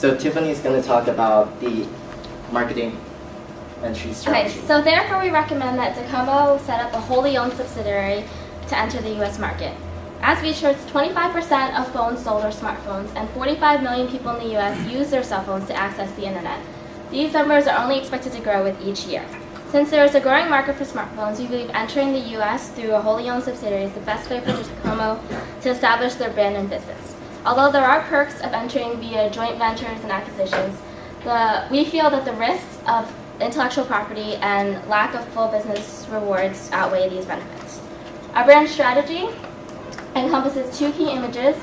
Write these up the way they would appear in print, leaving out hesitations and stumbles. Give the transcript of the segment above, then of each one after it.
So Tiffany is going to talk about the marketing entry strategy. Okay, so therefore we recommend that Docomo set up a wholly owned subsidiary to enter the US market. As featured, 25% of phones sold are smartphones, and 45 million people in the US use their cell phones to access the internet. These numbers are only expected to grow with each year. Since there is a growing market for smartphones, we believe entering the US through a wholly owned subsidiary is the best way for Docomo to establish their brand and business. Although there are perks of entering via joint ventures and acquisitions, we feel that the risks of intellectual property and lack of full business rewards outweigh these benefits. Our brand strategy encompasses two key images,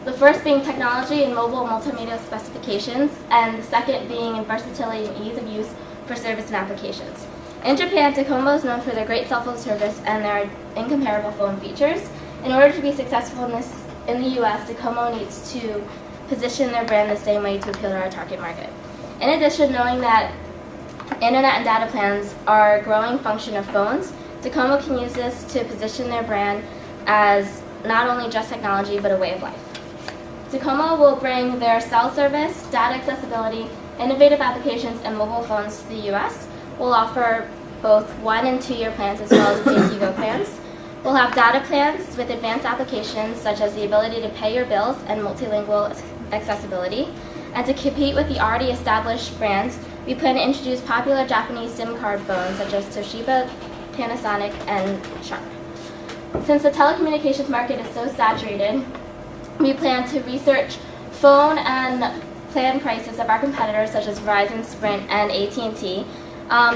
the first being technology and mobile multimedia specifications, and the second being versatility and ease of use for service and applications. In Japan, Docomo is known for their great cell phone service and their incomparable phone features. In order to be successful in the US, Docomo needs to position their brand the same way to appeal to our target market. In addition, knowing that internet and data plans are a growing function of phones, Docomo can use this to position their brand as not only just technology, but a way of life. Docomo will bring their cell service, data accessibility, innovative applications, and mobile phones to the US. We'll offer both 1 and 2 year plans as well as pay-as-you-go plans. We'll have data plans with advanced applications such as the ability to pay your bills and multilingual accessibility. And to compete with the already established brands, we plan to introduce popular Japanese SIM card phones such as Toshiba, Panasonic, and Sharp. Since the telecommunications market is so saturated, we plan to research phone and plan prices of our competitors such as Verizon, Sprint, and AT&T.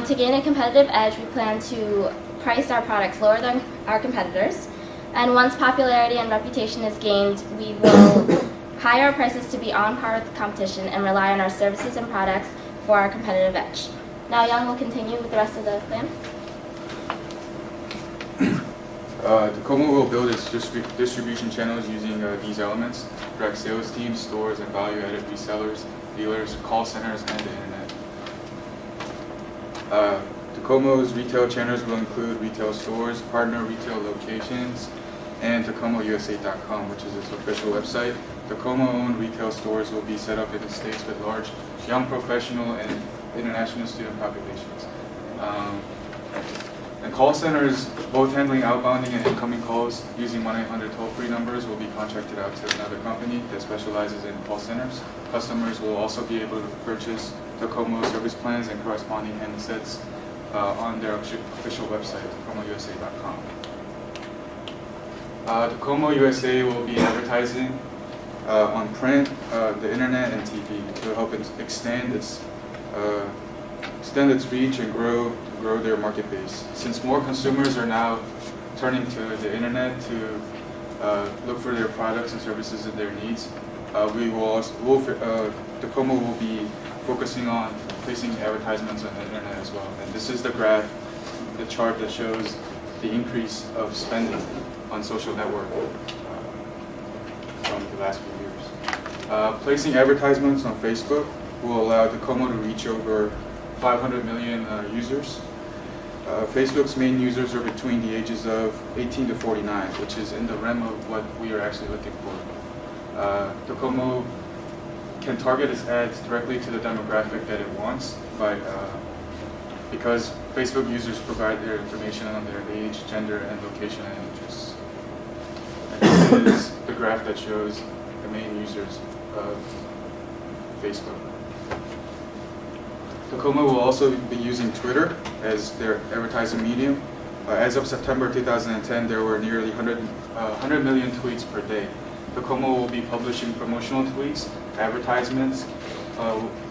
To gain a competitive edge, we plan to price our products lower than our competitors. And once popularity and reputation is gained, we will higher our prices to be on par with the competition and rely on our services and products for our competitive edge. Now Young will continue with the rest of the plan. Docomo will build its distribution channels using these elements: direct sales teams, stores, and value-added resellers, dealers, call centers, and the internet. Docomo's retail channels will include retail stores, partner retail locations, and DocomoUSA.com, which is its official website. Docomo-owned retail stores will be set up in the states with large young professional and international student populations. And call centers, both handling outbounding and incoming calls using 1-800 toll-free numbers, will be contracted out to another company that specializes in call centers. Customers will also be able to purchase Docomo service plans and corresponding handsets on their official website, DocomoUSA.com. Docomo USA will be advertising on print, the internet, and TV to help extend its reach and grow their market base. Since more consumers are now turning to the internet to look for their products and services and their needs, Docomo will be focusing on placing advertisements on the internet as well. And this is the graph, the chart that shows the increase of spending on social network from the last few years. Placing advertisements on Facebook will allow Docomo to reach over 500 million users. Facebook's main users are between the ages of 18 to 49, which is in the realm of what we are actually looking for. Docomo can target its ads directly to the demographic that it wants, because Facebook users provide their information on their age, gender, and location and interests. And this is the graph that shows the main users of Facebook. Docomo will also be using Twitter as their advertising medium. As of September 2010, there were nearly 100 million tweets per day. Docomo will be publishing promotional tweets, advertisements,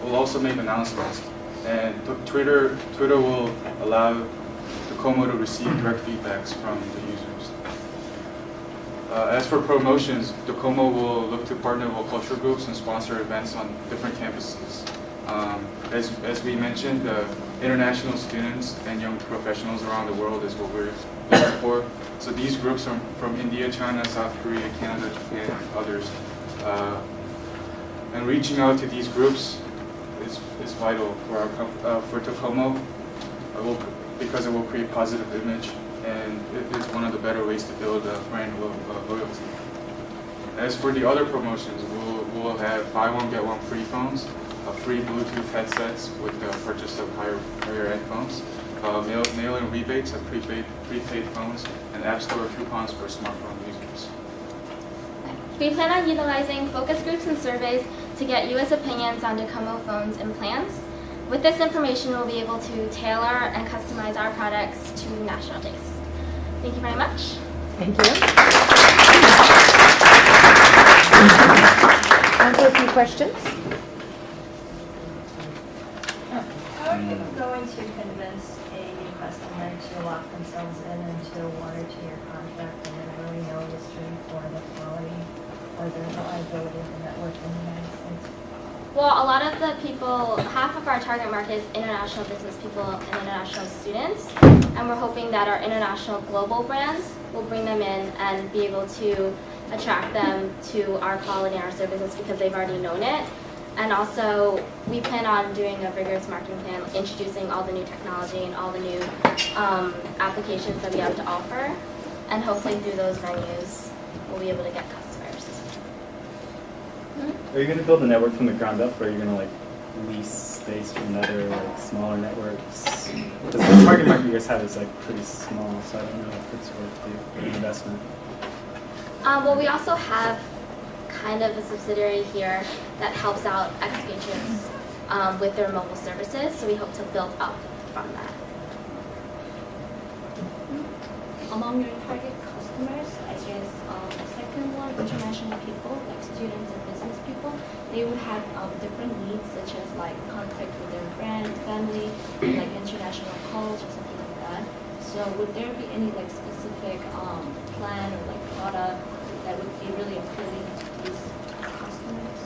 will also make announcements. And Twitter will allow Docomo to receive direct feedbacks from the users. As for promotions, Docomo will look to partner with culture groups and sponsor events on different campuses. As we mentioned, international students and young professionals around the world is what we're looking for. So these groups are from India, China, South Korea, Canada, Japan, and others. And reaching out to these groups is vital for Docomo, because it will create positive image, and it is one of the better ways to build brand loyalty. As for the other promotions, we'll will have buy one get one free phones, free Bluetooth headsets with the purchase of higher end phones, mail-in rebates of prepaid phones, and App Store coupons for smartphone users. We plan on utilizing focus groups and surveys to get U.S. opinions on Docomo phones and plans. With this information, we'll be able to tailor and customize our products to national tastes. Thank you very much. Thank you. Time for a few questions. How are you going to convince a new customer to lock themselves in into one or 2 year contract and then really know the strength or the quality or the reliability of the network in the United States? Well, a lot of the people, half of our target market is international business people and international students, and we're hoping that our international global brands will bring them in and be able to attract them to our quality and our services because they've already known it. And also, we plan on doing a rigorous marketing plan, introducing all the new technology and all the new applications that we have to offer, and hopefully through those venues, we'll be able to get customers. Are you going to build a network from the ground up, or are you going to like lease space from other like smaller networks? Because the target market you guys have is like pretty small, so I don't know if it's worth the investment. Well, we also have kind of a subsidiary here that helps out expatriates with their mobile services, so we hope to build up from that. Among your target customers, I guess the second one, international people, like students and business people, they would have different needs, such as like contact with their friend, family, like international calls or something like that. So would there be any like specific plan or like product that would be really appealing to these customers?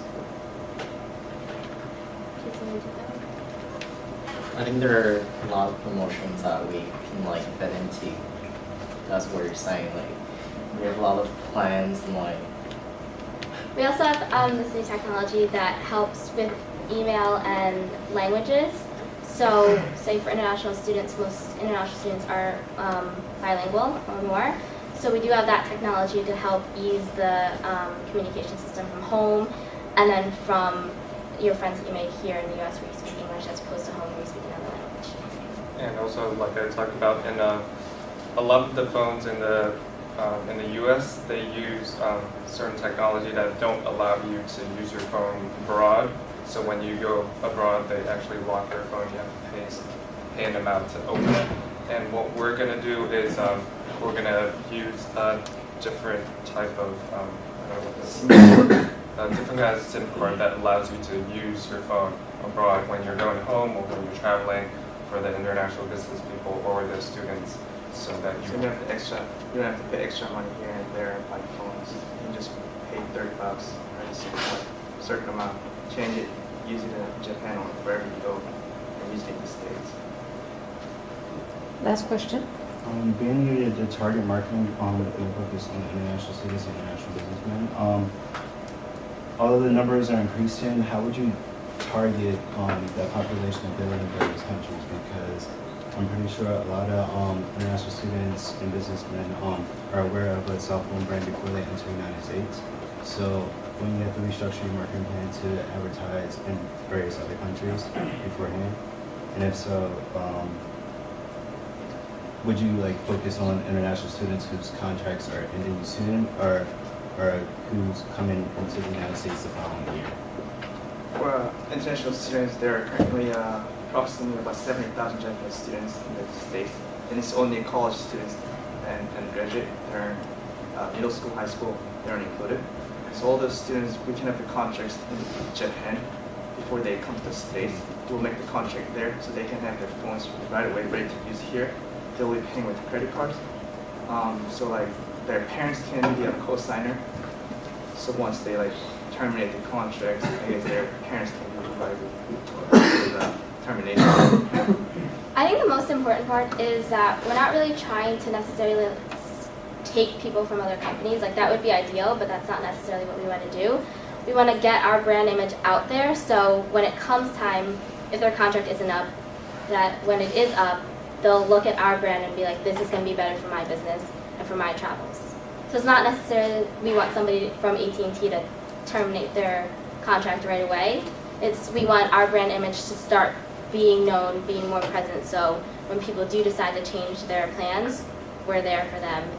I think there are a lot of promotions that we can like fit into. That's what you're saying. Like we have a lot of plans and like. We also have this new technology that helps with email and languages. So, say for international students, most international students are bilingual or more. So we do have that technology to help ease the communication system from home and then from your friends that you make here in the U.S. where you speak English as opposed to home where you speak another language. And also, like I talked about, in a lot of the phones in the U.S., they use certain technology that don't allow you to use your phone abroad. So when you go abroad, they actually lock your phone. You have to pay an amount to open it. And what we're going to do is we're going to use a different type of different kind of SIM card that allows you to use your phone abroad when you're going home or when you're traveling for the international business people or the students. So that you don't have to pay extra money here and there like phones. You can just pay $30 or a certain amount, change it, use it in Japan or wherever you go, and use it in the States. Last question. Being the target marketing will focus on international students and international businessmen. Although the numbers are increasing, how would you target that population of building in various countries? Because I'm pretty sure a lot of international students and businessmen are aware of a cell phone brand before they enter the United States. So when you have to restructure your marketing plan to advertise in various other countries beforehand, and if so, would you like focus on international students whose contracts are ending soon, or who's coming into the United States the following year? For international students, there are currently approximately about 70,000 Japanese students in the States, and it's only college students and graduate. They're middle school, high school, they aren't included. So all those students, we can have the contracts in Japan before they come to the States. We'll make the contract there so they can have their phones right away ready to use here. They'll be paying with credit cards. So like their parents can be a co-signer. So once they like terminate the contracts, I guess their parents can be provided with the termination. I think the most important part is that we're not really trying to necessarily take people from other companies. Like that would be ideal, but that's not necessarily what we want to do. We want to get our brand image out there so when it comes time, if their contract isn't up, that when it is up, they'll look at our brand and be like, this is going to be better for my business and for my travels. So it's not necessarily we want somebody from AT&T to terminate their contract right away. We want our brand image to start being known, being more present, so when people do decide to change their plans, we're there for them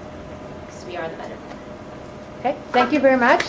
because we are the better plan. Okay, thank you very much.